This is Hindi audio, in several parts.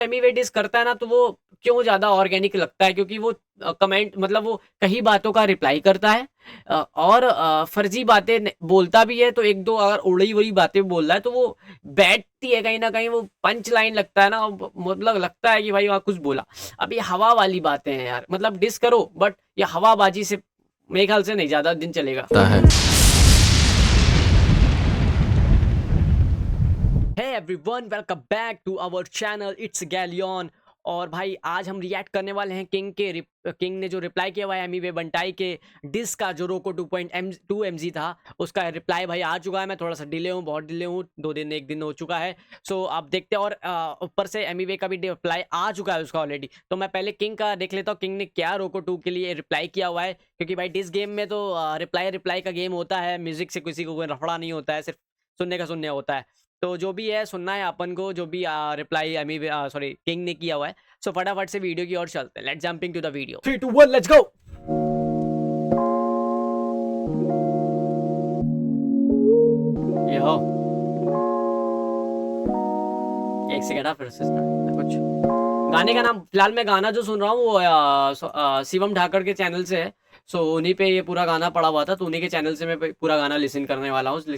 एमिवेटिस करता है ना तो वो क्यों ज़्यादा ऑर्गेनिक लगता है, क्योंकि वो कमेंट मतलब वो कई बातों का रिप्लाई करता है और फर्जी बातें बोलता भी है, तो एक दो अगर उड़ी हुई बातें बोल रहा है तो वो बैठती है कहीं ना कहीं, वो पंच लाइन लगता है ना, मतलब लगता है कि भाई वहाँ कुछ बोला। अब ये हवा वाली बातें हैं यार, मतलब डिस करो बट ये हवाबाजी से मेरे ख्याल से नहीं ज़्यादा दिन चलेगा। है। Hey everyone, welcome back to our channel, it's Galian. और भाई आज हम रिएक्ट करने वाले हैं किंग ने जो रिप्लाई किया हुआ है एमीवे बंटाई के डिस का, जो रोको 2.2 mg था, उसका रिप्लाई भाई आ चुका है। मैं थोड़ा सा डिले हूँ, बहुत डिले हूँ, 2 दिन 1 दिन हो चुका है। सो आप देखते हैं, और ऊपर से एमीवे का भी रिप्लाई आ चुका है उसका ऑलरेडी। तो मैं पहले किंग का देख लेता हूँ, किंग ने क्या रोको 2 के लिए रिप्लाई किया हुआ है, क्योंकि भाई डिस गेम में तो रिप्लाई का गेम होता है, म्यूजिक से किसी को कोई रफड़ा नहीं होता है, सिर्फ सुनने का सुनने होता है। तो जो भी है सुनना है अपन को, जो भी रिप्लाई सॉरी किंग ने किया हुआ है। सो फटाफट से वीडियो की ओर चलते हैं, let's jumping to the video, 3 2 1 let's go. ये हो एक सेकंड, फिर से start। कुछ गाने का नाम, फिलहाल मैं गाना जो सुन रहा हूँ वो शिवम ठाकर के चैनल से है। सो उन्हीं पे ये पूरा गाना पड़ा हुआ था, तो उन्हीं के चैनल से मैं पूरा गाना लिसन करने वाला हूँ।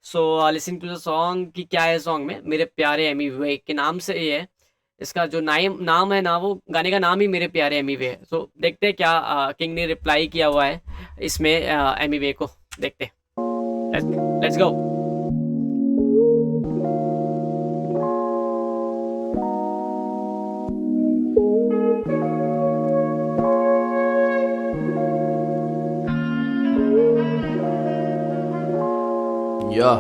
सो लिसन टू द सॉन्ग की क्या है, सॉन्ग में मेरे प्यारे एमी वे के नाम से ये है। इसका जो नाम है ना, वो गाने का नाम ही मेरे प्यारे एमी वे है। सो देखते हैं क्या किंग ने रिप्लाई किया हुआ है इसमें एमी वे को, देखते हैं। Let's go. या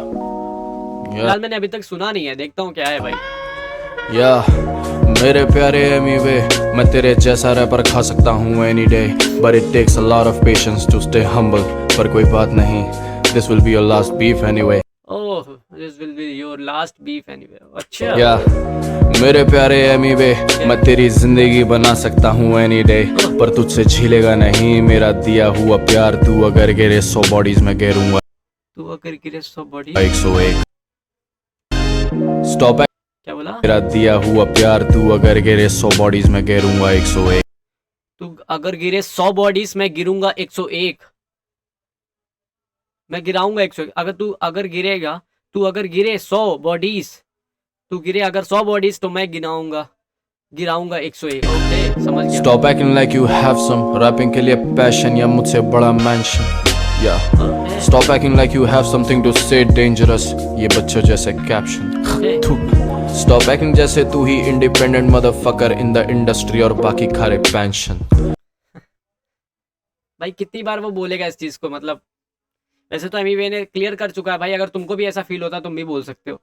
फिलहाल मैंने अभी तक सुना नहीं है, देखता हूँ क्या है भाई। मेरे प्यारे एमीवे, मैं तेरे जैसा रैपर खा सकता हूँ any day, but it takes a lot of patience to stay humble. पर कोई बात नहीं, this will be your last beef anyway. Oh, this will be your last beef anyway. अच्छा या मेरे प्यारे एमीवे, मैं तेरी जिंदगी बना सकता हूँ एनी डे, पर तुझसे झीलेगा नहीं मेरा दिया हुआ प्यार। तू अगर गिरे 100 बॉडीज में गिरूंगा, तू अगर गिरे 100 बॉडी। 101 स्टॉप। क्या बोला? मेरा दिया हुआ प्यार, तू अगर गिरे 100 बॉडीज में गिरूंगा 101। तू अगर गिरे 100 बॉडीज में गिरूंगा 101। मैं गिराऊंगा 101। तू अगर गिरे 100 बॉडीज, तू गिरे अगर 100 बॉडीज तो मैं गिराऊंगा 101। ओके, समझ गया। Stop acting like you have some rapping के लिए पैशन या मुझसे बड़ा मेंशन। या stop acting like you have something to say dangerous, ये बच्चों जैसे कैप्शन। स्टॉप एक्टिंग जैसे तू ही independent motherfucker in the industry और बाकी खारे पेंशन। भाई कितनी बार वो बोलेगा इस चीज को, मतलब वैसे तो एमीवे ने क्लियर कर चुका है भाई, अगर तुमको भी ऐसा फील होता तुम भी बोल सकते हो।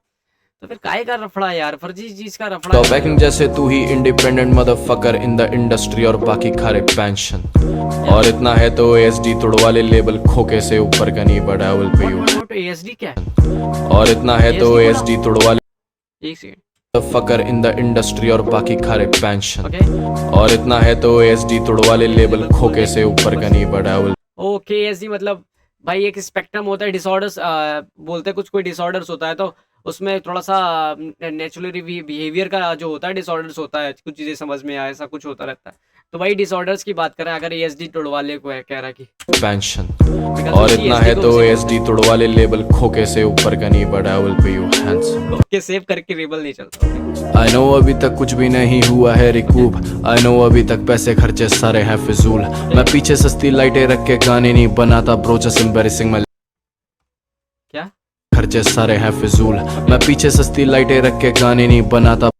तो फिर काहे का रफड़ा है यार, फर्जी चीज का रफड़ा। स्टॉप एक्टिंग जैसे तू ही independent motherfucker in the industry और बाकी खारे पेंशन। और इतना है तो एएसडी तोड़वा ले लेबल, खोके से ऊपर का नहीं बढ़ा विल पे यू। एएसडी क्या है? और इतना है तो एएसडी तोड़वा ले एक सेकंड। फकर इन द इंडस्ट्री और बाकी खारे पेंशन। ओके, और इतना है तो एएसडी तोड़वा ले लेबल, खोके से ऊपर का नहीं बढ़ा विल। ओके, एएसडी मतलब भाई एक स्पेक्ट्रम होता है, डिसऑर्डर्स बोलते हैं कुछ, कोई डिसऑर्डर्स होता है तो उसमें थोड़ा सा नेचुरली बिहेवियर का जो होता है डिसऑर्डर्स होता है, कुछ चीजें समझ में आए, ऐसा कुछ होता रहता है। तो भाई डिसऑर्डर्स की बात करें, अगर एएसडी तोड़वाले को है कह रहा कि पेंशन। और इतना है तो एएसडी तोड़वा ले लेबल, खोके से ऊपर का नहीं बढ़ा will pay you hands. Okay, save करके रेबल नहीं चलता। आई नो अभी तक कुछ भी नहीं हुआ है रिकूप, आई नो अभी तक पैसे खर्चे सारे हैं फिजूल। मैं पीछे सस्ती लाइटें रख के गाने नहीं बनाता ब्रो, जस्ट एम्बैरेसिंग माय क्या खर्चे सारे हैं फिजूल। मैं पीछे सस्ती लाइटें रख के गाने नहीं बनाता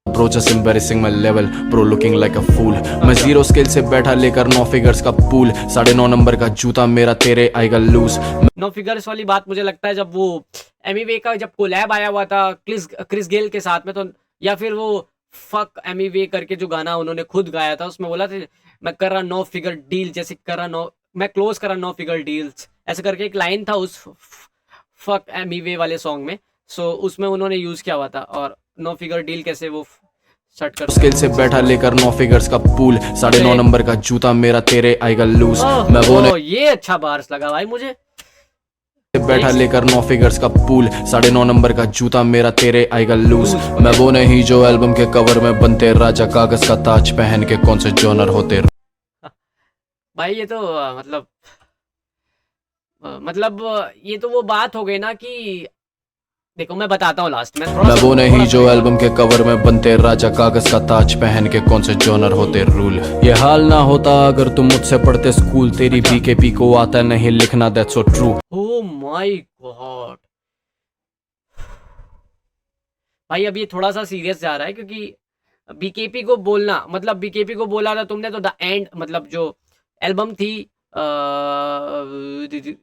bro, just embarrassing my level bro, looking like a fool. मैं जीरो स्केल से बैठा लेकर 9 फिगर्स का पूल, 9.5 नंबर का जूता मेरा तेरे आएगा लूज। 9 फिगर्स वाली बात मुझे लगता है जब वो एमीवे का जब कोलैब आया हुआ था क्रिस गेल के साथ में, तो या फिर वो फक एमीवे करके जो गाना उन्होंने खुद गाया था, उसमें बोला था मैं कर रहा 9 फिगर डील, जैसे कर रहा 9, मैं क्लोज कर रहा 9 फिगर डील्स, ऐसे करके एक लाइन था उस फक एमीवे वाले सॉन्ग में। सो उसमें उन्होंने यूज किया हुआ था, और 9 फिगर डील कैसे वो सेट कर स्केल से बैठा लेकर 9 फिगर्स का पूल, 9.5 नंबर का जूता मेरा तेरे आएगा लूज। मैं वो ये अच्छा बार्स लगा भाई मुझे। बैठा लेकर 9 फिगर्स का पूल, 9.5 नंबर का जूता मेरा तेरे आएगा लूज। मैं वो नहीं जो एल्बम के कवर में बनते राजा, कागज का ताज पहन के कौन से जॉनर होते। भाई ये तो ये तो वो बात हो गई ना कि देखो मैं बताता हूँ लास्ट में। मैं वो नहीं जो एल्बम के कवर में बनते राजा, कागज का ताज पहन के कौन से जॉनर होते रूल। ये हाल ना होता अगर तुम मुझसे पढ़ते स्कूल, तेरी बीकेपी को आता नहीं लिखना, that's so true. Oh my God भाई, अब ये थोड़ा सा सीरियस जा रहा है क्योंकि बीकेपी को बोलना मतलब बीकेपी को बोला था तुमने तो द एंड, मतलब जो एल्बम थी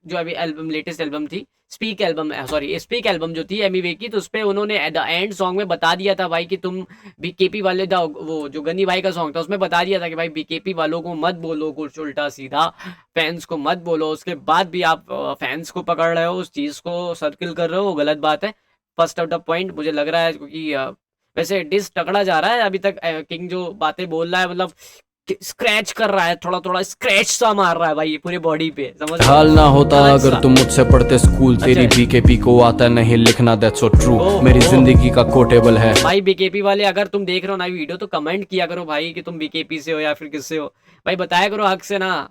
जो अभी एल्बम लेटेस्ट एल्बम थी speak album, sorry speak album जो थी एमिवे की, तो उस पर उन्होंने द एंड सॉन्ग में बता दिया था भाई कि तुम बीकेपी वाले वो जो गनी भाई का सॉन्ग था उसमें बता दिया था कि भाई बीकेपी वालों को मत बोलो कुछ उल्टा सीधा, फैंस को मत बोलो। उसके बाद भी आप फैंस को पकड़ रहे हो, उस चीज़ को सर्किल कर रहे हो, वो गलत बात है। फर्स्ट आउट ऑफ पॉइंट मुझे लग रहा है क्योंकि वैसे डिस तगड़ा जा रहा है अभी तक। किंग जो बातें बोल रहा है मतलब स्क्रैच कर रहा है, थोड़ा थोड़ा स्क्रैच सा मार रहा है भाई पूरे बॉडी पे, समझ। हाल ना होता अगर तुम मुझसे पढ़ते स्कूल, तेरी बीकेपी को आता नहीं लिखना, दैट्स सो ट्रू। मेरी जिंदगी का कोटेबल है भाई। बीकेपी वाले अगर तुम देख रहे हो ना वीडियो तो कमेंट किया करो भाई कि तुम बीकेपी से हो या फिर किससे हो भाई, बताया करो हक से ना,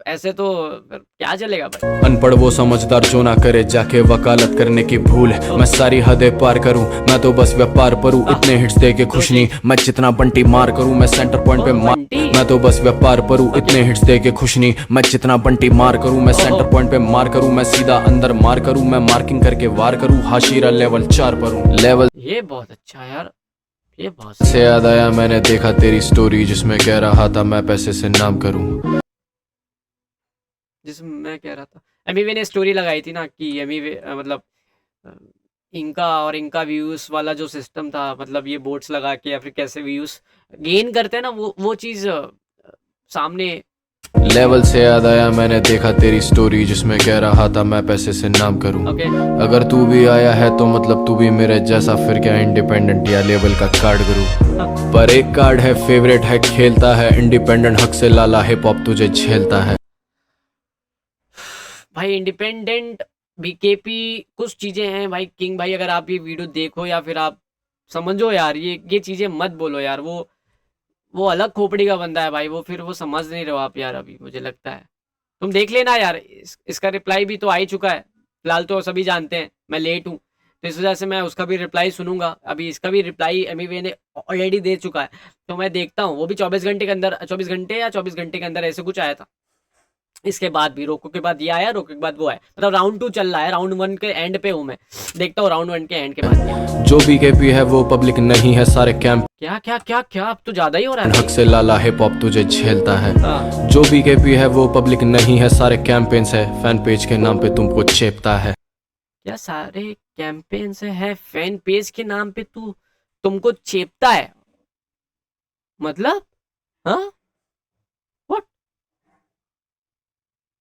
ऐसे तो क्या चलेगा भाई। अनपढ़ वो समझदार जो ना करे जाके वकालत करने की भूल, मैं सारी हदें पार करूं, मैं तो बस व्यापार करूं, इतने हिट्स दे के खुश नहीं, मैं जितना बंटी मार करूं, मैं सेंटर पॉइंट पे मैं तो बस व्यापार करूं, इतने हिट्स दे के खुश नहीं, मैं जितना बंटी मार करूं, मैं सेंटर पॉइंट पे मार करूं, मैं सीधा अंदर मार करूं, मैं मार्किंग करके वार करूं, हाशिरा लेवल 4 पर हूं लेवल। ये बहुत अच्छा यार, ये बहुत से याद आया मैंने देखा तेरी स्टोरी जिसमें कह रहा था मैं पैसे से नाम करूं, जिसमें मैं कह रहा था एमिवे ने स्टोरी लगाई थी ना कि एमिवे मतलब इनका और इनका व्यूज वाला जो सिस्टम था, मतलब ये बोट्स लगा के या फिर कैसे व्यूज गेन करते हैं ना, वो चीज सामने। लेवल से याद आया मैंने देखा तेरी स्टोरी जिसमें कह रहा था मैं पैसे से नाम करूं। अगर तू भी आया है तो मतलब तू भी मेरे जैसा, फिर क्या इंडिपेंडेंट या लेवल का कार्ड करूं। पर एक कार्ड है फेवरेट है, खेलता है इंडिपेंडेंट, हक से लाला हिप हॉप तुझे झेलता है। भाई इंडिपेंडेंट बीकेपी कुछ चीजें हैं भाई। किंग भाई अगर आप ये वीडियो देखो या फिर आप समझो यार, ये चीजें मत बोलो यार, वो अलग खोपड़ी का बंदा है भाई, वो फिर वो समझ नहीं रहे हो आप यार। अभी मुझे लगता है तुम देख लेना यार, इसका रिप्लाई भी तो आ ही चुका है फिलहाल, तो सभी जानते हैं मैं लेट हूँ तो इस वजह से मैं उसका भी रिप्लाई सुनूंगा। अभी इसका भी रिप्लाई एमिवे ने ऑलरेडी दे चुका है, तो मैं देखता हूँ। वो भी 24 घंटे के अंदर, 24 घंटे या 24 घंटे के अंदर ऐसे कुछ आया था। इसके बाद भी रोको के बाद ये आया, रोको के बाद वो आया, मतलब राउंड 2 चल रहा है, राउंड 1 के एंड पे हूँ मैं, देखता हूँ राउंड 1 के एंड के बाद। जो बीकेपी है वो पब्लिक नहीं है, सारे कैंप क्या क्या क्या क्या अब तो ज्यादा ही हो रहा है। हक से लाला हिप हॉप तुझे झेलता है। जो बीकेपी है वो पब्लिक नहीं है, सारे कैंपेन्स है, फैन पेज के नाम पे तुमको चेपता है। क्या सारे कैंपेन्स है फैन पेज के नाम पे तुमको चेपता है, मतलब हाँ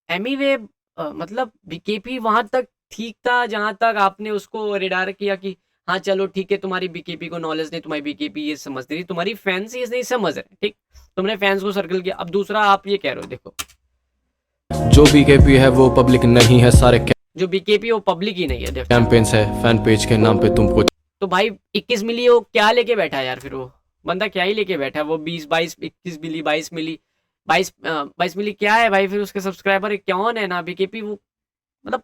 एमिवे मतलब बीकेपी वहां तक ठीक था जहां तक आपने उसको रिडायरेक्ट किया कि हाँ चलो ठीक है, तुम्हारी बीकेपी को नॉलेज नहीं, तुम्हारी बीकेपी ये समझ नहीं, तुम्हारी फैंस ये नहीं समझ रहे, ठीक, तुमने फैंस को सर्कल किया। अब दूसरा आप ये कह रहे हो, देखो जो बीकेपी है वो पब्लिक नहीं है, सारे जो बीकेपी वो पब्लिक ही नहीं है, कैंपेन्स है, फैन पेज के नाम पे तुमको। तो भाई 21 मिली वो क्या लेके बैठा है यार, फिर वो बंदा क्या ही लेके बैठा है, वो 20 22 21 मिली 22 मिली 22 मिली क्या है भाई, फिर उसके सब्सक्राइबर कौन है ना बीकेपी, वो मतलब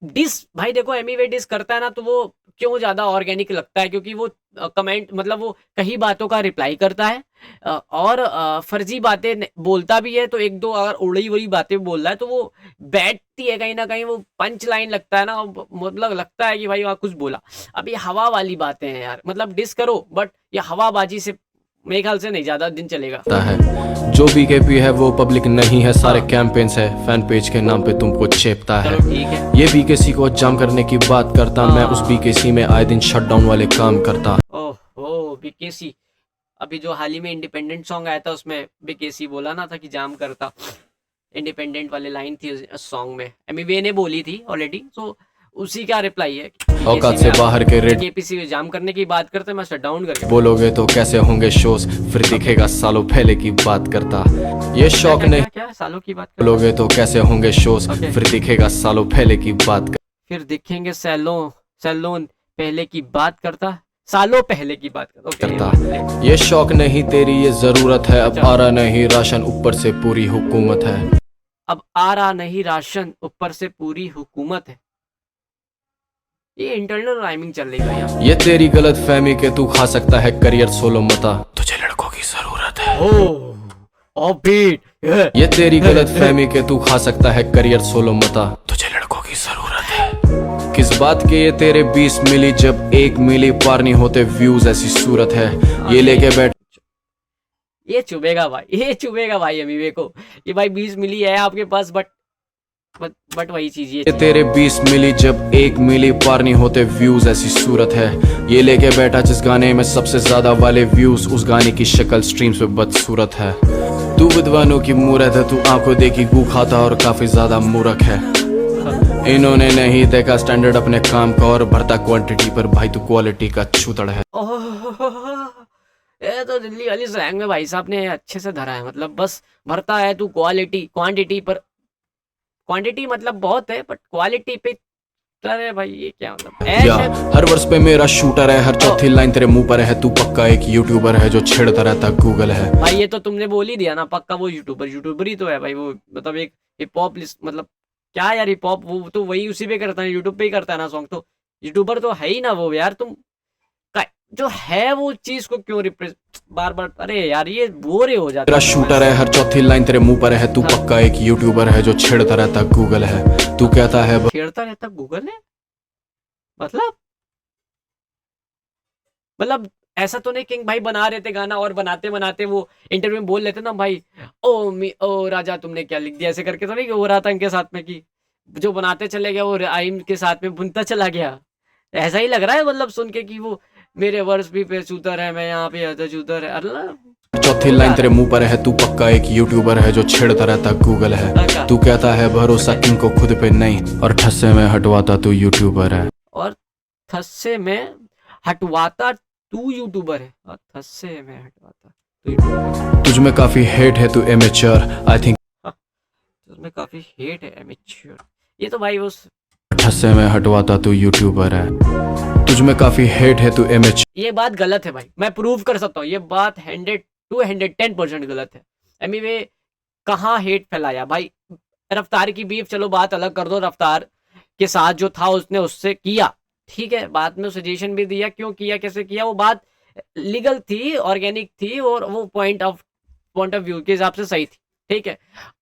डिस भाई देखो एमिवे डिस करता है ना तो वो क्यों ज्यादा ऑर्गेनिक लगता है, क्योंकि वो कमेंट मतलब वो कई बातों का रिप्लाई करता है और फर्जी बातें बोलता भी है, तो एक दो अगर उड़ी उड़ी बातें बोल रहा है तो वो बैठती है कहीं ना कहीं, वो पंच लाइन लगता है ना, मतलब लगता है कि भाई वहाँ कुछ बोला। अब ये हवा वाली बातें हैं यार, मतलब डिस करो बट ये हवाबाजी से मेरे ख्याल से नहीं ज्यादा दिन चलेगा है। जो बीकेपी है वो पब्लिक नहीं है, सारे कैंपेन्स है, फैन पेज के नाम पे तुमको चेपता है। ठीक है, ये बीकेसी को जाम करने की बात करता, मैं उस बीकेसी में आए दिन शटडाउन वाले काम करता। ओह बीकेसी, अभी जो हाल ही में इंडिपेंडेंट सॉन्ग आया था उसमें बीकेसी बोला ना था कि जाम करता, इंडिपेंडेंट वाले लाइन थी उस सॉन्ग में, एमिवे ने बोली थी ऑलरेडी, तो उसी का रिप्लाई है। औकात से बाहर के रेड केपीसी जाम करने की बात करते मैं शट डाउन करके बोलोगे तो कैसे होंगे शोज, फिर दिखेगा सालों पहले की बात करता। ये शौक नहीं क्या सालों की बात कर लोगे तो कैसे होंगे शोज Okay. फिर दिखेगा सालों पहले की बात फिर दिखेंगे सैलोन पहले की बात करता सालों पहले की बात करता करता ये शौक नहीं तेरी ये जरूरत है अब आ रहा नहीं राशन ऊपर से पूरी हुकूमत है अब आ रहा नहीं राशन ऊपर से पूरी हुकूमत है। ये इंटरनल राइमिंग चल रही है भैया। ये तेरी गलत फहमी के तू खा सकता है करियर सोलो मता तुझे लड़कों की जरूरत है ओ बीट ये तेरी गलत फहमी के तू खा सकता है करियर सोलो मता तुझे लड़कों की जरूरत है किस बात के ये तेरे 20 मिली जब 1 मिली पार नहीं होते व्यूज ऐसी सूरत है ये लेके बैठ ये चुभेगा भाई अमीवे को। ये भाई 20 मिली है आपके पास बट वही चीज ये तेरे 20 मिली जब 1 मिली पार नहीं होते व्यूज ऐसी सूरत है ये लेके बैठा जिस गाने में सबसे ज्यादा वाले व्यूज उस गाने की शक्ल स्ट्रीम्स पे बदसूरत है तू विद्वानों की मूरत है तू आंखों देखी गू खाता और काफी ज्यादा मूर्ख है इन्होंने नहीं देखा स्टैंडर्ड अपने काम का और भरता क्वांटिटी पर भाई तू क्वालिटी का छूतड़ है। ये तो दिल्ली वाली स्लैंग में भाई साहब ने अच्छे से धरा है। मतलब बस भरता है तू क्वांटिटी पर क्वांटिटी मतलब बहुत है बट क्वालिटी पे अरे भाई ये क्या मतलब या हर वर्ष पे मेरा शूटर है हर चौथी लाइन तेरे मुंह पर है तू पक्का एक यूट्यूबर है जो छेड़ता रहता गूगल है। भाई ये तो तुमने बोल ही दिया ना पक्का वो यूट्यूबर ही तो है भाई। वो मतलब एक हिप हॉप मतलब क्या यार हिप हॉप वो तो वही उसी पे करता है यूट्यूब पे ही करता है ना सॉन्ग तो यूट्यूबर तो है ही ना वो यार। तुम जो है वो चीज को क्यों बार बार अरे यार ये बोरे हो जाता है। शूटर है हर चौथी लाइन तेरे मुंह पर है तू पक्का एक यूट्यूबर है जो छेड़ता रहता गूगल है तू कहता है छेड़ता रहता गूगल है मतलब ऐसा तो नहीं किंग भाई बना रहे थे गाना और बनाते बनाते वो इंटरव्यू में बोल लेते ना भाई ओ राजा तुमने क्या लिख दिया ऐसे करके तो नहीं हो रहा था इनके साथ में कि जो बनाते चले गया वो आइम के साथ में बुनता चला गया। ऐसा ही लग रहा है मतलब सुन के कि वो मेरे वर्ष भी पे शूटर है मैं यहाँ पे शूटर है अल्लाह। चौथी लाइन तेरे मुंह पर है तू पक्का एक यूट्यूबर है जो छेड़ता रहता गूगल है तू कहता है भरोसा किंग को खुद पे नहीं और ठस्से में हटवाता तू यूट्यूबर है और ठस्से में हटवाता तू यूट्यूबर है और ठस्से में हटवाता तुझ में काफी हेट है तू एमेच्योर आई थिंक तुझमें काफी हेट है एमेच्योर ये तो भाई उस ठस्से में हटवाता तू यूट्यूबर है तुझ में काफी हेट है तू एमेच्योर। ये बात गलत है भाई मैं प्रूव कर सकता हूँ ये बात 110% गलत है। एनीवे कहाँ हेट फैलाया भाई रफ्तार की बीफ चलो बात अलग कर दो रफ्तार के साथ जो था उसने उससे किया ठीक है बाद में सजेशन भी दिया क्यों किया कैसे किया वो बात लीगल थी ऑर्गेनिक थी और वो पॉइंट ऑफ व्यू के हिसाब से सही थी ठीक है।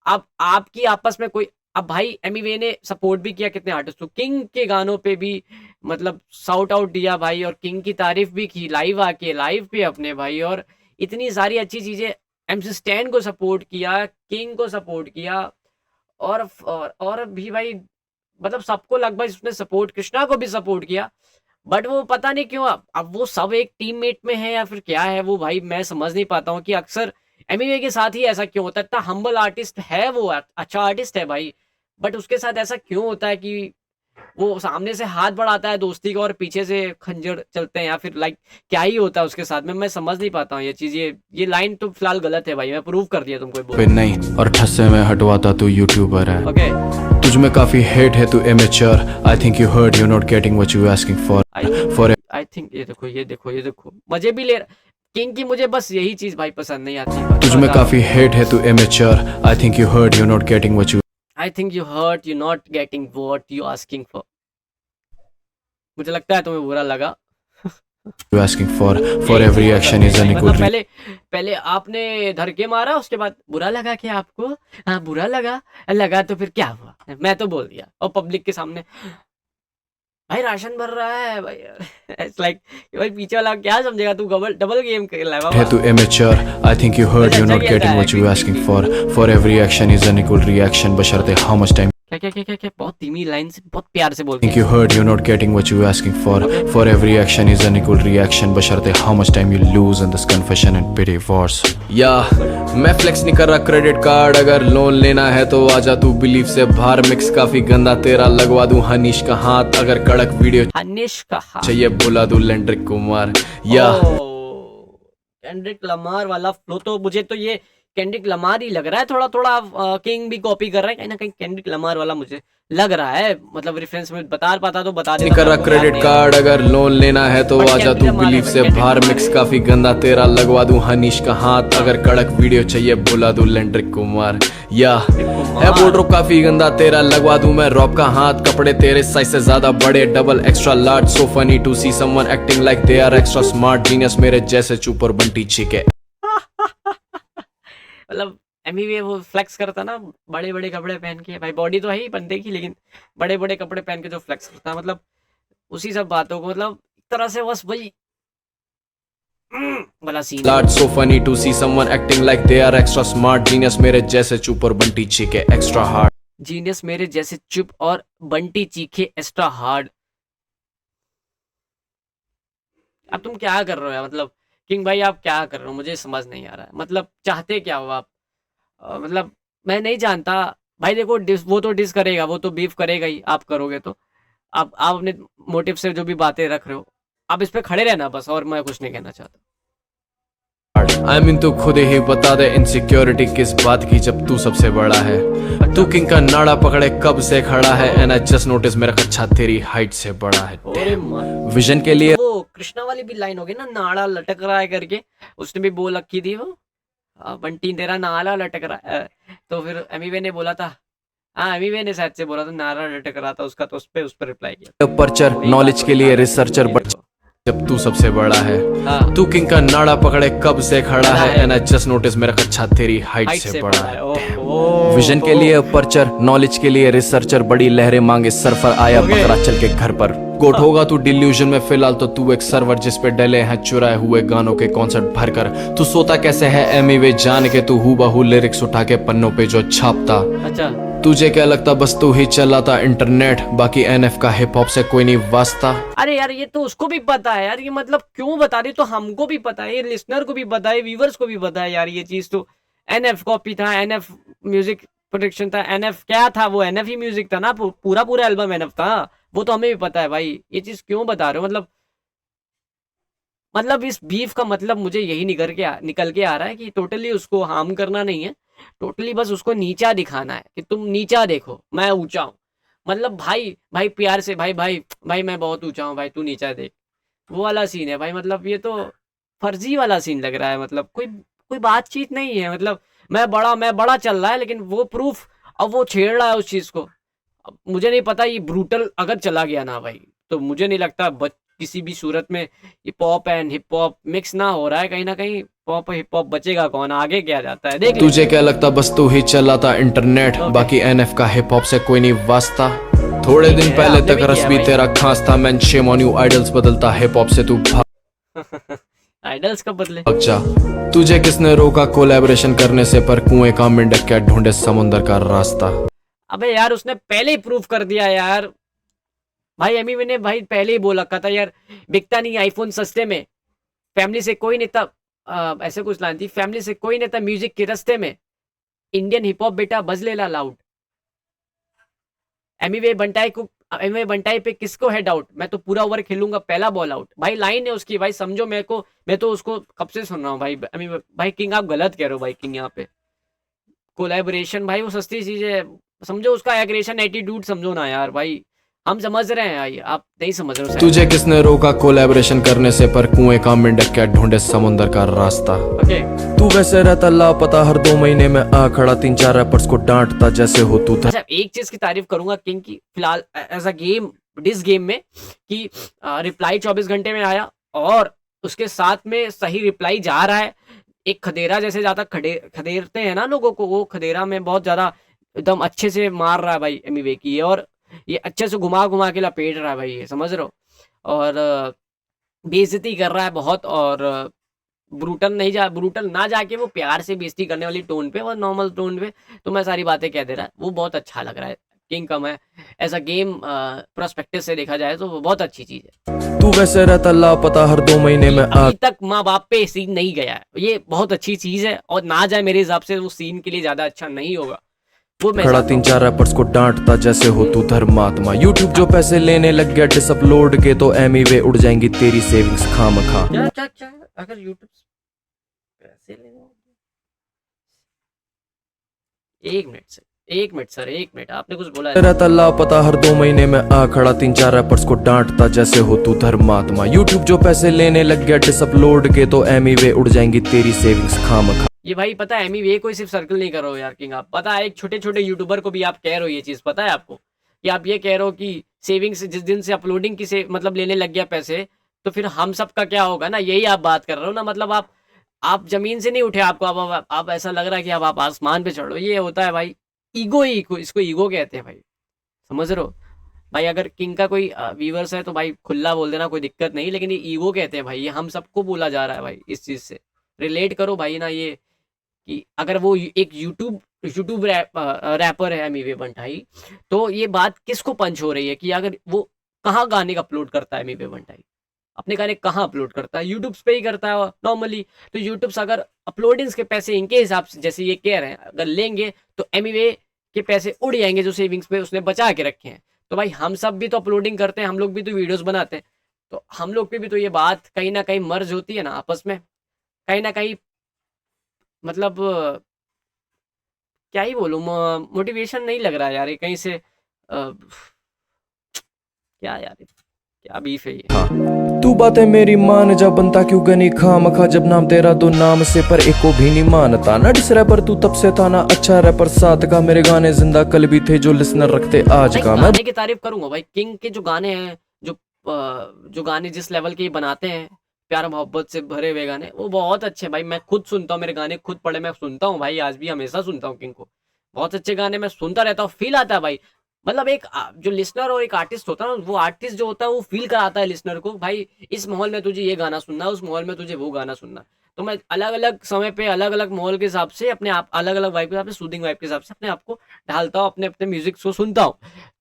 अब आपकी आपस में कोई अब भाई एमीवे ने सपोर्ट भी किया कितने आर्टिस्ट को किंग के गानों पे भी मतलब साउट आउट दिया भाई और किंग की तारीफ भी की लाइव आके लाइव पे अपने भाई और इतनी सारी अच्छी चीजें MC स्टैन को सपोर्ट किया किंग को सपोर्ट किया और भी भाई मतलब सबको लगभग उसने सपोर्ट कृष्णा को भी सपोर्ट किया बट वो पता नहीं क्यों अब वो सब एक टीममेट में है या फिर क्या है वो भाई मैं समझ नहीं पाता हूँ कि अक्सर एमीवे के साथ ही ऐसा क्यों होता है। इतना हम्बल आर्टिस्ट है वो अच्छा आर्टिस्ट है भाई बट उसके साथ ऐसा क्यों होता है कि वो सामने से हाथ बढ़ाता है दोस्ती का और पीछे से खंजर चलते हैं या फिर लाइक क्या ही होता है उसके साथ में मैं समझ नहीं पाता हूँ ये चीज ये लाइन तो फिलहाल गलत है भाई मैं प्रूव कर दिया तुमको नहीं और ठस्से में हटवाता तू यूट्यूबर है ओके तुझ में काफी हेट है तू amateur I think you heard you not getting what you asking for I think ये देखो मजे भी ले किंग की मुझे बस यही चीज भाई पसंद नहीं आती तुझ में काफी हेट है तू amateur I think you heard you not getting what you I think you hurt you not getting what you asking for. मुझे लगता है तुम्हें बुरा लगा you asking for every action is an equal पहले आपने धर के मारा उसके बाद बुरा लगा क्या आपको हाँ बुरा लगा तो फिर क्या हुआ मैं तो बोल दिया और पब्लिक के सामने भाई राशन भर रहा है भाई इट्स लाइक भाई पीछे वाला क्या समझेगा तू डबल गेम खेल रहा है तू immature I think you heard you're not getting what you asking for every action is an equal reaction बशर्ते how much time क्या बहुत धीमी लाइन से बहुत प्यार से बोल think you heard you're not getting what you asking for every action is an equal reaction बशर्ते how much time you lose in this confession and pity wars या मैं फ्लेक्स नहीं कर रहा क्रेडिट कार्ड अगर लोन लेना है तो आजा तू बिलीव से बाहर मिक्स काफी गंदा तेरा लगवा दूं हनीश का हाथ अगर कड़क वीडियो हनीश का हाथ चाहिए बुला दूं लेंड्रिक कुमार या केंड्रिक लमार वाला फ्लो तो मुझे तो ये केंड्रिक लमार ही लग रहा है थोड़ा थोड़ा। किंग भी कॉपी कर रहा है कहीं ना कहीं, केंड्रिक लमार वाला मुझे लग रहा है, मतलब रेफरेंस में बता पाता तो बता देता। करा क्रेडिट कार्ड अगर लोन लेना है तो आजा तू बिलीव से बाहर, मिक्स काफी गंदा तेरा लगवा दूं हनीश का हाथ, अगर कड़क वीडियो चाहिए बुला दूं लेंड्रिक कुमार, या है बोर्ड काफी गंदा तेरा लगवा दूं मैं रॉब का हाथ, कपड़े तेरे साइज से ज्यादा बड़े double extra large, so funny to see someone acting like they are extra smart, genius मेरे जैसे चुप और बंटी चीके। मतलब एमवी वो फ्लेक्स करता ना बड़े बड़े कपड़े पहन के, भाई बॉडी तो है ही बंदे की, लेकिन बड़े बड़े कपड़े पहन के जो फ्लेक्स करता, मतलब उसी सब बातों को, मतलब एक तरह से बस भाई वाला scene. Large so funny to see someone acting like they are extra smart, genius मेरे जैसे चुप और बंटी चीके एक्स्ट्रा हार्ड, जीनियस मेरे जैसे चुप और बंटी चीखे एक्स्ट्रा हार्ड। अब तुम क्या कर रहे हो मतलब किंग भाई, आप क्या कर रहे हो मुझे समझ नहीं आ रहा है, मतलब चाहते क्या हो आप? मतलब मैं नहीं जानता भाई, देखो वो तो डिस करेगा, वो तो बीफ करेगा ही, आप करोगे तो आप अपने मोटिव से जो भी बातें रख रहे हो आप इस पे खड़े रहना बस, और मैं कुछ नहीं कहना चाहता। आई मीन तू खुद ही बता दे इनसिक्योरिटी किस बात की जब तू सबसे बड़ा है, तू किंग का नाड़ा पकड़े कब से खड़ा है, एंड आई जस्ट नोटिस मेरा कच्चा तेरी हाइट से बड़ा है, विजन के लिए। वो कृष्णा वाली भी लाइन होगी ना, नाड़ा लटक रहा है करके, उसने भी बोल रखी थी वो, बंटी तेरा नाला लटक रहा है, तो फिर एमीवे ने बोला था, हाँ एमीवे ने शायद से बोला था नारा लटक रहा था उसका, तो उस पर रिप्लाई किया पर्चर नॉलेज के लिए रिसर्चर जब तू सबसे बड़ा है, हाँ। तू किंग का नाड़ा पकड़े कब से खड़ा है, एंड आई जस्ट नोटिस मेरा कच्चा तेरी हाइट से बड़ा है, विजन के लिए पर्चर नॉलेज के लिए रिसर्चर, बड़ी लहरें मांगे सर्फर आया बकरा चल के घर पर, गोट होगा तू डिल्यूजन में फिलहाल तो तू एक सर्वर जिस पे डले हैं चुराए हुए गानों के कॉन्सर्ट भरकर, तू सोता कैसे है एमीवे जान के, तू हूबहू लिरिक्स उठा के पन्नों पे जो छापता, अच्छा तुझे क्या लगता बस तू ही चलाता इंटरनेट, बाकी एनएफ का हिप हॉप से कोई नहीं वास्ता। अरे यार ये तो उसको भी पता है यार, ये मतलब क्यों बता रही, तो हमको भी पता है, ये लिसनर को भी पता है, व्यूवर्स को भी पता है यार, ये चीज तो एनएफ कॉपी था, एनएफ म्यूजिक प्रोडक्शन था, एनएफ क्या था, वो एनएफ ही म्यूजिक था ना, पूरा पूरा एल्बम एनएफ था, वो तो हमें भी पता है भाई, ये चीज क्यों बता रहे हो? मतलब इस बीफ का मतलब मुझे यही निकल के आ रहा है कि टोटली उसको हार्म करना नहीं है, टोटली बस उसको नीचा दिखाना है कि तुम नीचा देखो मैं ऊंचा हूँ, मतलब भाई भाई प्यार से भाई भाई भाई मैं बहुत ऊंचा हूँ भाई तू नीचा देख, वो वाला सीन है भाई, मतलब ये तो फर्जी वाला सीन लग रहा है, मतलब कोई कोई बातचीत नहीं है, मतलब मैं बड़ा चल रहा है, लेकिन वो प्रूफ अब वो छेड़ रहा है उस चीज को। अब मुझे नहीं पता ये ब्रूटल अगर चला गया ना भाई, तो मुझे नहीं लगता किसी भी सूरत में ये pop and hip hop mix ना हो रहा है, कहीं ना कहीं पॉप हिप हॉप बचेगा कौन, आगे क्या जाता है देख। तुझे क्या लगता बस तू ही चलाता इंटरनेट, बाकी एनएफ का हिप हॉप से कोई नहीं वास्ता, थोड़े दिन पहले तक रस भी तेरा खास था, मैं शेम ऑन यू आइडल्स बदलता हिप हॉप से तू आइडल्स कब बदले? अच्छा तुझे किसने रोका कोलैबोरेशन करने से, पर कुएं का मेंढक क्या ढूंढे समुंदर का रास्ता। अबे यार उसने पहले ही प्रूफ कर दिया यार भाई, एमी ने भाई पहले ही बोल रखा था यार, बिकता नहीं आईफोन सस्ते में, फैमिली से कोई नेता ऐसे कुछ लाइन थी, फैमिली से कोई नेता म्यूजिक के रास्ते में, इंडियन हिप हॉप बेटा बज लेला लाउड। एमी बंटाई पे किसको है डाउट, मैं तो पूरा ओवर खेलूंगा पहला बॉल आउट, भाई लाइन है उसकी भाई, समझो मेरे को, मैं तो उसको कब से सुन रहा हूँ भाई। भाई किंग आप गलत कह रहे हो भाई, किंग यहाँ पे कोलैबोरेशन भाई वो सस्ती चीज है, समझो उसका एग्रेशन एटीट्यूड समझो ना यार भाई, हम समझ रहे हैं भाई, आप नहीं समझ रहे हो। तुझे किसने रोका कोलैबोरेशन करने से, पर कुएं का मेंढक क्या ढूंढे समुंदर का रास्ता। ओके तू वैसे रहता लापता हर 2 महीने में आ खड़ा, 3-4 रैपर्स को डांटता जैसे हो तू। अच्छा एक चीज की तारीफ करूंगा किंग की फिलहाल as a game, this game में, कि रिप्लाई 24 घंटे में आया और उसके साथ में सही रिप्लाई जा रहा है, एक खदेरा जैसे ज्यादा खदेरते हैं ना लोगों को, वो खदेरा में बहुत ज्यादा एकदम अच्छे से मार रहा है भाई एमीवे की, और ये अच्छे से घुमा घुमा के लपेट रहा है भाई, ये समझ रहे हो, और बेइज्जती कर रहा है बहुत, और ब्रूटल ना जाके वो प्यार से बेइज्जती करने वाली टोन पे और नॉर्मल टोन पे तो मैं सारी बातें कह दे रहा है, वो बहुत अच्छा लग रहा है किंग का, मैं ऐसा गेम प्रोस्पेक्टिव से देखा जाए तो वो बहुत अच्छी चीज है। तू वैसे रहता लापता हर 2 महीने में अभी तक माँ बाप पे सीन नहीं गया है, ये बहुत अच्छी चीज है, और ना जाए मेरे हिसाब से वो सीन के लिए ज्यादा अच्छा नहीं होगा, वो मैं खड़ा 3-4 रैपर्स को डांटता जैसे हो तू धर्मात्मा, यूट्यूब जो पैसे लेने लग गया डिसअपलोड के, तो एमीवे उड़ जाएंगी तेरी सेविंग्स खामखा। क्या अगर यूट्यूब पैसे लेने एक मिनट सर, एक मिनट, आपने कुछ बोला है? रहता लापता हर 2 महीने में आ खड़ा 3-4 रैपर्स को डांटता जैसे हो तू धर्मात्मा। यूट्यूब जो पैसे लेने लग गया डिस अपलोड के तो एमीवे उड़ जाएंगी तेरी सेविंग्स खामखा। ये भाई पता है एमी कोई सिर्फ सर्कल नहीं कर रहे हो यार किंग आप, पता है एक छोटे छोटे यूट्यूबर को भी आप कह रहे हो ये चीज, पता है आपको कि आप ये कह रहे हो कि सेविंग्स जिस दिन से अपलोडिंग की से मतलब लेने लग गया पैसे, तो फिर हम सब का क्या होगा ना, यही आप बात कर रहे हो ना। मतलब आप जमीन से नहीं उठे, आपको अब आप ऐसा लग रहा है कि अब आप आसमान पे चढ़ो। ये होता है भाई ईगो, ही इसको ईगो कहते हैं भाई, समझ रहे हो भाई? अगर किंग का कोई व्यूवर्स है तो भाई खुला बोल देना, कोई दिक्कत नहीं, लेकिन ये ईगो कहते हैं भाई, ये हम सबको बोला जा रहा है भाई। इस चीज से रिलेट करो भाई ना, ये कि अगर वो एक यूट्यूब रैपर है एमी वे बंटाई, तो ये बात किसको पंच हो रही है कि अगर वो कहाँ गाने का अपलोड करता है एमी वे बंटाई, अपने गाने कहाँ अपलोड करता है? यूट्यूब पे ही करता है नॉर्मली। तो यूट्यूब से अगर अपलोडिंग्स के पैसे इनके हिसाब से जैसे ये कह रहे हैं अगर लेंगे तो एमी वे के पैसे उड़ जाएंगे जो सेविंग्स पे उसने बचा के रखे हैं। तो भाई हम सब भी तो अपलोडिंग करते हैं, हम लोग भी तो वीडियोस बनाते हैं, तो हम लोग पे भी तो ये बात कहीं ना कहीं मर्ज होती है ना आपस में, कहीं ना कहीं। मतलब क्या ही बोलूं, मोटिवेशन नहीं लग रहा यार ये कहीं से। क्या यार, क्या बीफ है ये? तू बातें मेरी मान जा, बनता क्यों गनी खामखा जब नाम तेरा दो नाम से पर एक को भी नहीं मानता। ना डिस रैपर तू तब से था ना अच्छा रैपर साथ का, मेरे गाने जिंदा कल भी थे जो लिसनर रखते आज का। मैं गाने की तारीफ करूंगा भाई, किंग के जो गाने हैं, जो गाने जिस लेवल के बनाते हैं, प्यार मोहब्बत से भरे हुए गाने, वो बहुत अच्छे हैं भाई। मैं खुद सुनता हूँ, मेरे गाने खुद पढ़े मैं सुनता हूँ भाई, आज भी हमेशा सुनता हूँ किंग को। बहुत अच्छे गाने मैं सुनता रहता हूँ, फील आता है भाई। मतलब एक जो लिसनर और एक आर्टिस्ट होता है ना, वो आर्टिस्ट जो होता है वो फील कराता है लिसनर को, भाई इस माहौल में तुझे ये गाना सुनना है, उस माहौल में तुझे वो गाना सुनना। तो मैं अलग अलग समय पे अलग अलग माहौल के हिसाब से अपने आप, अलग अलग वाइब के हिसाब से, सूदिंग वाइब के हिसाब से अपने आप को ढालता हूँ, अपने अपने म्यूजिक को सुनता हूँ।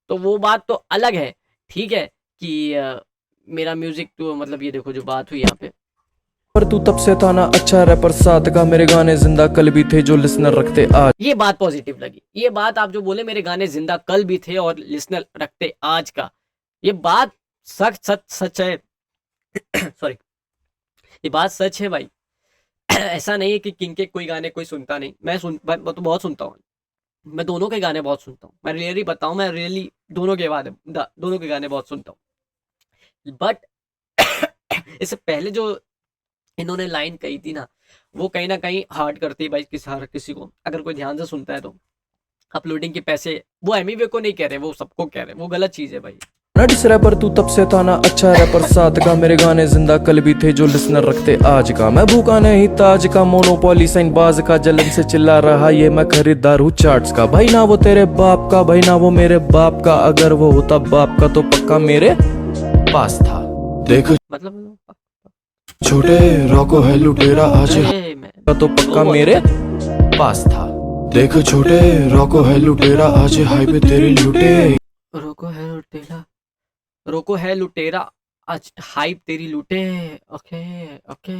तो वो बात तो अलग है, ठीक है कि मेरा म्यूजिक तो मतलब ये देखो जो बात हुई यहाँ पे, पर तू तब से था ना अच्छा रैपर साथ का, मेरे गाने जिंदा कल भी थे जो लिसनर रखते आज। ये बात पॉजिटिव लगी। ये बात आप जो बोले मेरे गाने जिंदा कल भी थे और लिसनर रखते आज का, ये बात सच है। सॉरी, ये बात सच है भाई। ऐसा नहीं है कि किंग के कोई गाने कोई सुनता नहीं, मैं तो बहुत सुनता हूँ। मैं दोनों के गाने बहुत सुनता हूँ, मैं रियली बताऊं, मैं रियली दोनों के गाने बहुत सुनता हूँ। बट इससे पहले जो इन्होंने लाइन कही थी ना, वो कहीं ना कहीं हार्ड करती है भाई हर किसी को, अगर कोई ध्यान से सुनता है तो। अपलोडिंग के पैसे वो एमीवे को नहीं कह रहे, वो सबको कह रहे हैं, वो गलत चीज है भाई। डिस रैपर तू तब से था ना अच्छा रैपर साथ का, मेरे गाने जिंदा कल भी थे जो लिसनर रखते आज का। मैं भूखा नहीं ताज का, मोनोपोली साइन बाज का, जलन से चिल्ला रहा ये मैं खरीदार हूँ चार्ट्स का। भाई ना वो तेरे बाप का, भाई ना वो मेरे बाप का, अगर वो होता बाप का तो पक्का मेरे पास था। देख मतलब छोटे रॉको है लुटेरा आज का तो पक्का मेरे पास था। देख छोटे रॉको है लुटेरा आज हाईवे तेरी लुटे। रोको है लुटेरा आज हाइप तेरी लुटे। ओके ओके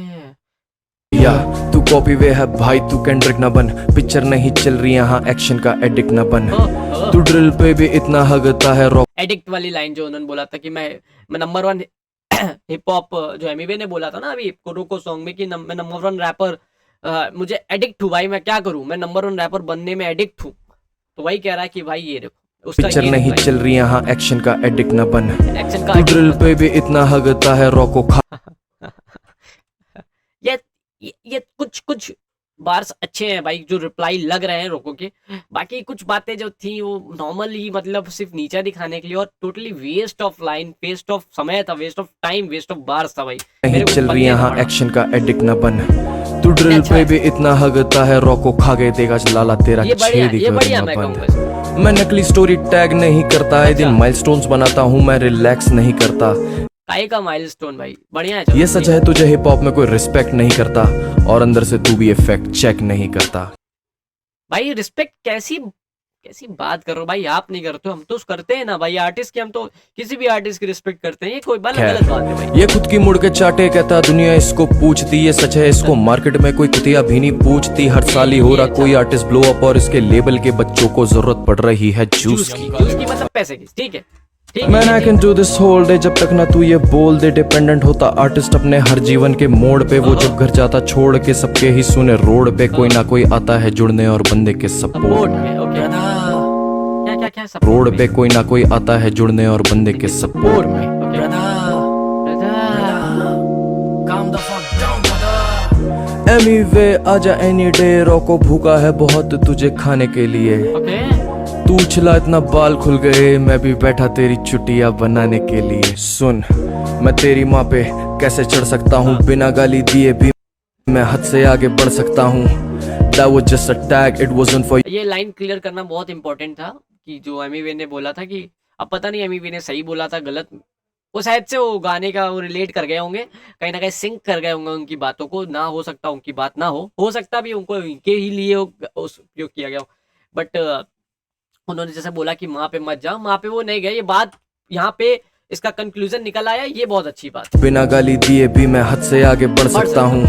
या तू कॉपी वे है भाई, तू केंड्रिक न बन, पिक्चर नहीं चल रही यहाँ एक्शन का एडिक्ट न बन। तू ड्रिल पे भी इतना हगता है रॉक। एडिक्ट वाली लाइन जो उन्होंने बोला था कि मैं नंबर 1 हिप हॉप, जो एमीवे ने बोला था ना अभी कोरोको सॉन्ग में कि मैं नंबर 1 रैपर, मुझे एडिक्ट हूँ भाई, मैं क्या करूँ, मैं नंबर 1 रैपर बनने में एडिक्ट हूँ। तो वही कह रहा है कि भाई ये देखो पिक्चर नहीं चल रही यहाँ एक्शन का एडिक्ट न बन। एक्शन का तू ड्रिल पे भी इतना हगता है रॉको खा। ये कुछ बार्स अच्छे हैं भाई जो रिप्लाई लग रहे हैं रोको के। बाकी कुछ बातें जो थी वो नॉर्मली मतलब सिर्फ नीचा दिखाने के लिए, और totally waste of line, waste of समय था, waste of time, waste of bars था भाई। नहीं चल रही यहाँ एक्शन का एडिक्ट न बन। तू ड्रिल पे भी इतना हगता है रॉको खा के देगा लाला तेरा छेदी कर। मैं नकली स्टोरी टैग नहीं करता, है दिन माइलस्टोन्स बनाता हूँ, मैं रिलैक्स नहीं करता। काहे का माइलस्टोन भाई, बढ़िया है। ये सच है तुझे हिप हॉप में कोई रिस्पेक्ट नहीं करता, और अंदर से तू भी ये फैक्ट चेक नहीं करता। भाई रिस्पेक्ट कैसी बात कर रहे हो भाई, आप नहीं करते हो, हम तो करते हैं ना भाई। आर्टिस्ट की हम तो किसी भी आर्टिस्ट की रिस्पेक्ट करते हैं, ये कोई गलत बात है भाई। ये खुद की मुड़ के चाटे कहता दुनिया इसको पूछती, ये सच है इसको मार्केट में कोई कुतिया भी नहीं पूछती। हर साल ही हो रहा कोई आर्टिस्ट ब्लो अप, और इसके लेबल के बच्चों को जरूरत पड़ रही है जूस की मतलब पैसे की। ठीक है man I can do this whole day जब तक ना तू ये बोल दे। डिपेंडेंट होता आर्टिस्ट अपने हर जीवन के मोड़ पे, वो जब घर जाता छोड़ के सबके ही सुने रोड पे। कोई ना कोई आता है जुड़ने और बंदे के सपोर्ट में। क्या रोड पे कोई ना कोई आता है जुड़ने और बंदे के सपोर्ट में। एनीवे आजा एनी डे, रोको भूखा है बहुत तुझे खाने के लिए। तू उछला इतना बाल खुल गए, मैं भी बैठा तेरी चुटिया बनाने के लिए। सुन मैं तेरी माँ पे कैसे चढ़ सकता हूँ, बिना गाली दिए भी मैं हद से आगे बढ़ सकता हूँ। That was just a tag, it wasn't for ये लाइन क्लियर करना बहुत इंपॉर्टेंट था कि जो एमीवे ने बोला था कि अब पता नहीं एमीवे ने सही बोला था गलत, वो शायद से वो गाने का वो रिलेट कर गए होंगे, कहीं ना कहीं सिंक कर गए होंगे उनकी बातों को। ना हो सकता उनकी बात ना हो सकता भी उनको इनके ही लिए उपयोग किया गया हो। बट उन्होंने जैसे बोला कि वहां पे मत जाओ, वहां पे वो नहीं गए, ये बात यहाँ पे इसका कंक्लूजन निकल आया, ये बहुत अच्छी बात। बिना गाली दिए भी मैं हद से आगे बढ़ सकता हूँ।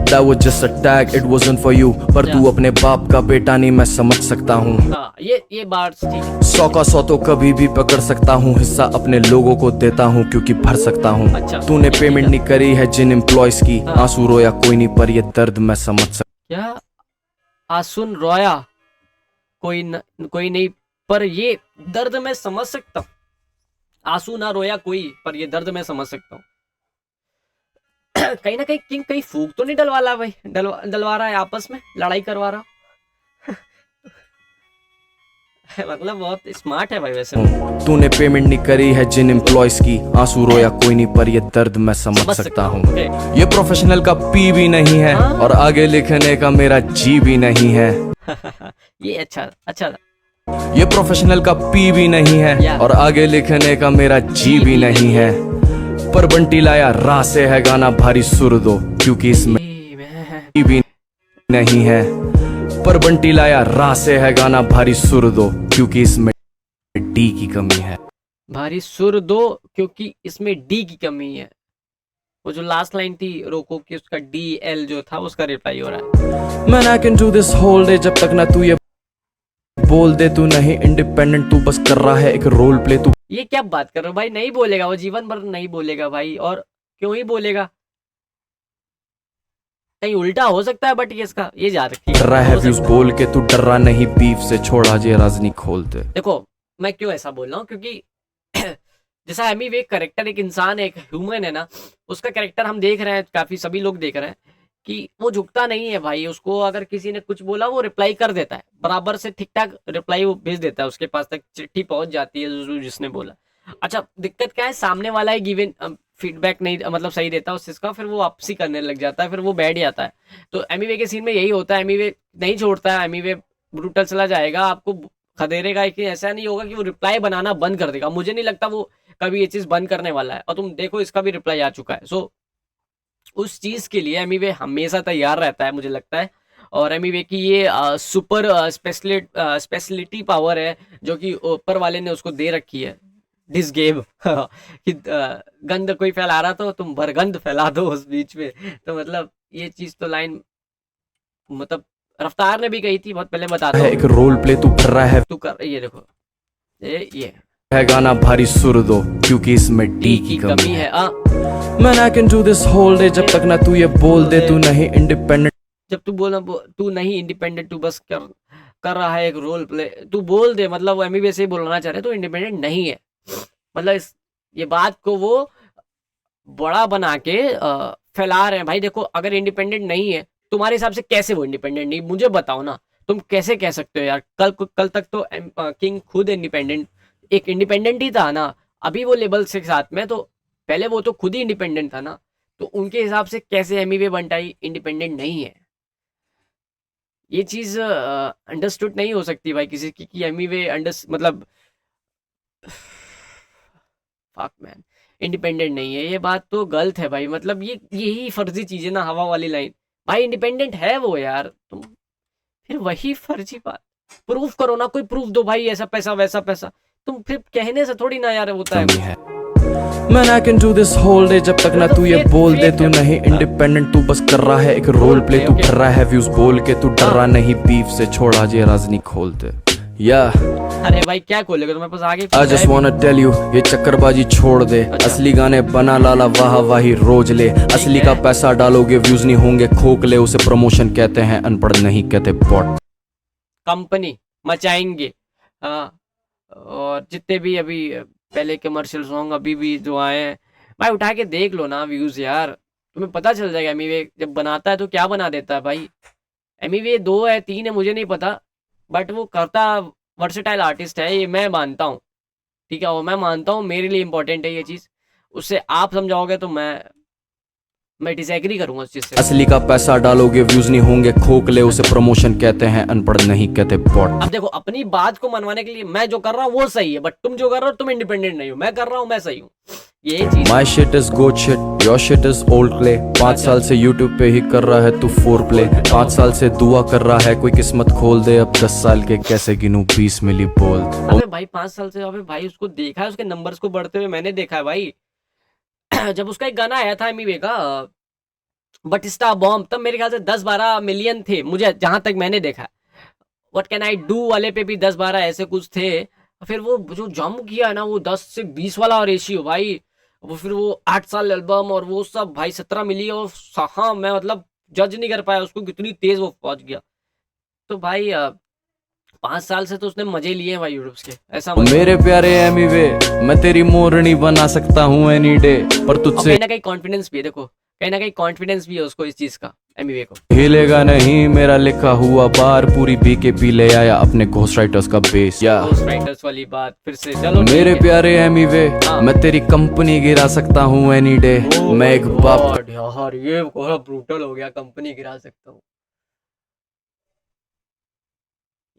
That was just a tag, it wasn't for you, पर तू अपने बाप का बेटा नहीं, मैं समझ सकता हूँ। ये बात ठीक। 100 का 100 तो कभी भी पकड़ सकता हूँ, हिस्सा अपने लोगों को देता हूँ क्योंकि भर सकता हूँ। अच्छा, तूने पेमेंट नहीं करी है जिन एम्प्लॉयज की, आंसू रोया कोई नहीं पर ये दर्द मैं समझ सकता। क्या आंसू रोया कोई नहीं पर ये दर्द मैं समझ सकता हूँ। आंसू ना रोया कोई पर ये दर्द मैं समझ सकता हूँ। कहीं ना कहीं किंग कहीं फूक तो नहीं डलवा रहा भाई, डलवा रहा है आपस में, लड़ाई करवा रहा। मतलब बहुत स्मार्ट है भाई वैसे। तूने पेमेंट नहीं करी है जिन एम्प्लॉयज की, आंसू रोया कोई नहीं पर ये दर्द मैं समझ सकता हूँ। ये प्रोफेशनल का पी भी नहीं है और आगे लिखने का मेरा जी भी नहीं है। ये अच्छा ये प्रोफेशनल का पी भी नहीं है और आगे लिखने का मेरा जी भी नहीं है, पर बंटी लाया राह से है गाना भारी सुर दो क्योंकि इसमें पी भी नहीं है। पर बंटी लाया राह से है गाना भारी सुर दो क्योंकि इसमें डी की कमी है। भारी सुर दो क्योंकि इसमें डी की कमी है। वो जो लास्ट लाइन थी रोको कि उसका डी एल जो था उसका रिप्लाई हो रहा है। Man I can do this whole day जब तक ना तू ये बोल दे तू नहीं इंडिपेंडेंट, तू बस कर रहा है एक रोल प्ले। तू ये क्या बात कर रहे हो भाई, नहीं बोलेगा वो, जीवन भर नहीं बोलेगा भाई। और क्यों ही बोलेगा, कहीं उल्टा हो सकता है, बट ये इसका ये जा रखी कर रहा है व्यूज बोल के, तू डर रहा नहीं बीफ से, छोड़ा जे राजनी खोलते। देखो मैं क्यों ऐसा बोल रहा हूँ, क्योंकि जैसा एमीवे करेक्टर एक इंसान है, एक ह्यूमन है ना, उसका करेक्टर हम देख रहे हैं, काफी सभी लोग देख रहे हैं कि वो झुकता नहीं है भाई। उसको अगर किसी ने कुछ बोला वो रिप्लाई कर देता है, बराबर से ठीक ठाक रिप्लाई वो भेज देता है, उसके पास तक चिट्ठी पहुंच जाती है जिसने बोला। अच्छा दिक्कत क्या है, सामने वाला ही गिवन फीडबैक नहीं मतलब सही देता उस चीज का, फिर वो आपसी करने लग जाता है, फिर वो बैठ जाता है। तो एमीवे के सीन में यही होता है, एमीवे नहीं छोड़ता है, एमीवे ब्रूटल चला जाएगा, आपको खदेड़ेगा। कि ऐसा नहीं होगा कि वो रिप्लाई बनाना बंद कर देगा, मुझे नहीं लगता वो कभी ये चीज बंद करने वाला है। और तुम देखो इसका भी रिप्लाई आ चुका है। सो उस चीज के लिए एमीवे हमेशा तैयार रहता है मुझे लगता है। और एमीवे की ये सुपर स्पेशलिटी पावर है जो कि ऊपर वाले ने उसको दे रखी है, डिसगेव कि गंद कोई फैला रहा तो तुम भरगंद फैला दो उस बीच में। तो मतलब ये चीज तो लाइन मतलब रफ्तार ने भी कही थी बहुत पहले, बता दो एक रोल प्ले तू कर रहा है, तू कर, ये देखो ये है गाना भारी सुर दो क्योंकि इसमें डी की कमी है। Man I can do this whole day जब तक ना तू ये बोल दे तू नहीं इंडिपेंडेंट। जब तू बोला तू नहीं इंडिपेंडेंट, तू बस कर रहा है एक रोल प्ले, तू बोल दे, मतलब वो एमबीबीएस से बोलना चाह रहे तो इंडिपेंडेंट नहीं है। मतलब ये बात को वो बड़ा बना के फैला रहे हैं। भाई देखो अगर इंडिपेंडेंट नहीं है तुम्हारे हिसाब से कैसे वो इंडिपेंडेंट नहीं, मुझे बताओ ना, तुम कैसे कह सकते हो यार। कल तक तो किंग खुद एक इंडिपेंडेंट ही था ना, अभी वो लेबल के साथ में, तो पहले वो तो खुद ही इंडिपेंडेंट था ना। तो उनके हिसाब से कैसे एमीवे बंटाई इंडिपेंडेंट नहीं है, ये चीज अंडरस्टूड नहीं हो सकती भाई किसी की कि एमीवे मतलब फक मैन इंडिपेंडेंट नहीं है। ये बात तो गलत है भाई, मतलब यही फर्जी चीज है ना, हवा वाली लाइन। भाई इंडिपेंडेंट है वो यार, तुम फिर वही फर्जी बात प्रूफ करो ना, कोई प्रूफ दो भाई, ऐसा पैसा वैसा पैसा। तुम फिर कहने से थोड़ी ना यार होता है। Man I can do this whole day जब तक ना तू ये बोल दे तू नहीं इंडिपेंडेंट, तू बस कर रहा है एक रोल प्ले। तू कर रहा है व्यूज बोल के, तू डर रहा नहीं बीफ से, छोड़ा जे राजनी खोलते। Yeah, अरे भाई क्या खोलेगा तुम्हारे पास आगे I कुछ just है भी? wanna tell you, ये चक्करबाजी छोड़ दे। असली गाने बना लाला वाह वाही रोज ले। असली का पैसा डालोगे व्यूज नहीं होंगे खोखले, उसे प्रमोशन कहते हैं अनपढ़ नहीं कहते बॉट। कंपनी मचाएंगे। हाँ, और जितने भी अभी पहले कमर्शियल सॉन्ग अभी भी जो आए हैं भाई, उठा के देख लो ना व्यूज यार, तुम्हें पता चल जाएगा। एमीवे जब बनाता है तो क्या बना देता है भाई। एमीवे 2 है 3 है मुझे नहीं पता, बट वो करता वर्सेटाइल आर्टिस्ट है, ये मैं मानता हूँ। ठीक है, वो मैं मानता हूँ, मेरे लिए इंपॉर्टेंट है ये चीज़। उससे आप समझाओगे तो मैं डिसएग्री करूंगा उस चीज़ से। असली का पैसा डालोगे व्यूज नहीं होंगे खोखले, उसे प्रमोशन कहते हैं अनपढ़ नहीं कहते बॉट। अब देखो, अपनी बात को मनवाने के लिए मैं जो कर रहा हूँ वो सही है, बट तुम जो कर रहे हो तुम इंडिपेंडेंट नहीं हो। मैं कर रहा हूँ मैं सही हूँ, ये चीज। My shit is good shit, your shit is old clay। 5 साल से YouTube पे ही कर रहा है तू 4 play। 5 साल से दुआ कर रहा है कोई किस्मत खोल दे। अब 10 साल के कैसे गिनूं 20 मिली बोल। अबे भाई 5 साल से, अबे भाई उसको देखा है, उसके नंबर्स को बढ़ते हुए मैंने देखा है भाई। जब उसका एक गाना आया था एमीवे का बटिस्टा बॉम्ब, तब मेरे ख्याल से 10-12 मिलियन थे, मुझे जहां तक मैंने देखा। व्हाट कैन आई डू वाले पे भी 10-12 ऐसे कुछ थे। फिर वो जो जंप किया है ना, वो 10 से 20 वाला रेशियो भाई। वो फिर वो 8 साल एल्बम और वो सब भाई 17 मिली, और हाँ मैं मतलब जज नहीं कर पाया उसको, कितनी तेज वो पहुंच गया। तो भाई 5 साल से तो उसने मजे लिए हैं भाई यूट्यूब के, ऐसा मत। मेरे प्यारे एमीवे, मैं तेरी मोरनी बना सकता हूँ एनी डे, पर और तुझसे कहीं ना कहीं कॉन्फिडेंस भी है, देखो कहीं ना कहीं कॉन्फिडेंस भी है उसको इस चीज का, एमीवे को। हिलेगा नहीं मेरा लिखा हुआ बार। पूरी बीकेपी ले आया अपने घोस्ट राइटर्स का बेस। या घोस्ट राइटर्स वाली बात फिर से, चलो मेरे ठीक है। प्यारे एमीवे, हाँ। मैं तेरी कंपनी गिरा सकता हूँ एनी डे। Oh मैं my एक बाप God, यार ये थोड़ा ब्रूटल हो गया, कंपनी गिरा सकता हूँ,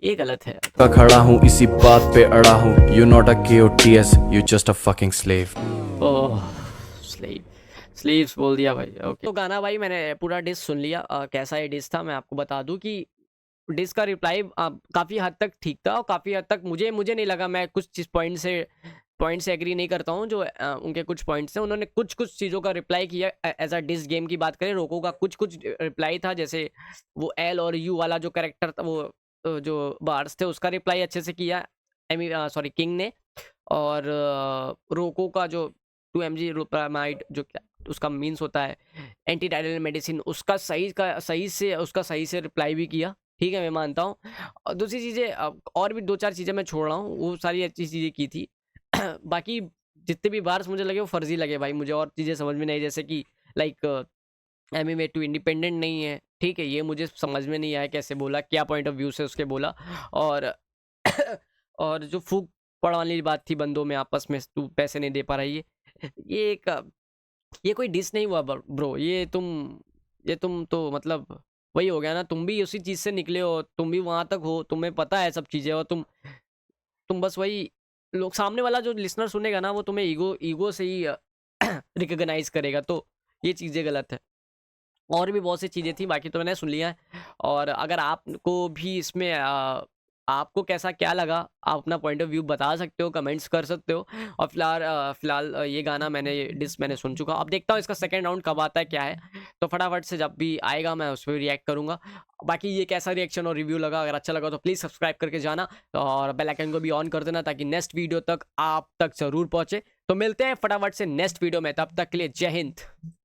ये गलत है। का खड़ा हूँ इसी बात पे अड़ा हूँ। You not a KOTS, you just a fucking slave. Oh sleeve, sleeves बोल दिया भाई। ओके, तो गाना भाई मैंने पूरा डिस सुन लिया। कैसा ये डिस था मैं आपको बता दूं कि डिस का रिप्लाई काफ़ी हद तक ठीक था, और काफ़ी हद तक मुझे नहीं लगा, मैं कुछ चीज़ पॉइंट से एग्री नहीं करता हूँ जो उनके कुछ पॉइंट्स हैं। उन्होंने कुछ चीज़ों का रिप्लाई किया एज अ डिस। गेम की बात करें, रोको का कुछ रिप्लाई था, जैसे वो एल और यू वाला जो करेक्टर था, वो जो बार्स थे उसका रिप्लाई अच्छे से किया सॉरी किंग ने। और रोको का जो 2mg रुपरामाइड जो क्या उसका मीन्स होता है एंटी डायरियल मेडिसिन, उसका सही से रिप्लाई भी किया। ठीक है, मैं मानता हूँ। और दूसरी चीज़ें और भी 2-4 चीज़ें मैं छोड़ रहा हूँ, वो सारी अच्छी चीज़ें की थी। बाकी जितने भी बार्स मुझे लगे वो फर्जी लगे भाई मुझे, और चीज़ें समझ में नहीं आई, जैसे कि लाइक एमएमए 2 इंडिपेंडेंट नहीं है। ठीक है, ये मुझे समझ में नहीं आया कैसे बोला, क्या पॉइंट ऑफ व्यू से उसके बोला। और और जो फूक पड़ाने वाली बात थी बंदों में आपस में, तू पैसे नहीं दे पा रहा है, ये कोई डिस नहीं हुआ ब्रो। ये तुम तो मतलब वही हो गया ना, तुम भी उसी चीज़ से निकले हो, तुम भी वहां तक हो, तुम्हें पता है सब चीज़ें, और तुम बस वही, लोग सामने वाला जो लिसनर सुनेगा ना वो तुम्हें ईगो से ही रिकॉग्नाइज करेगा, तो ये चीज़ें गलत है। और भी बहुत सी चीज़ें थी, बाकी तो मैंने सुन लिया है। और अगर आपको भी इसमें आपको कैसा क्या लगा, आप अपना पॉइंट ऑफ व्यू बता सकते हो, कमेंट्स कर सकते हो। और फिलहाल ये गाना मैंने सुन चुका, अब देखता हूँ इसका सेकंड राउंड कब आता है क्या है। तो फटाफट से जब भी आएगा मैं उस पर रिएक्ट करूँगा। बाकी ये कैसा रिएक्शन और रिव्यू लगा, अगर अच्छा लगा तो प्लीज़ सब्सक्राइब करके जाना, और बेल आइकन को भी ऑन कर देना ताकि नेक्स्ट वीडियो तक आप तक ज़रूर पहुँचे। तो मिलते हैं फटाफट से नेक्स्ट वीडियो में, तब तक के लिए जय हिंद।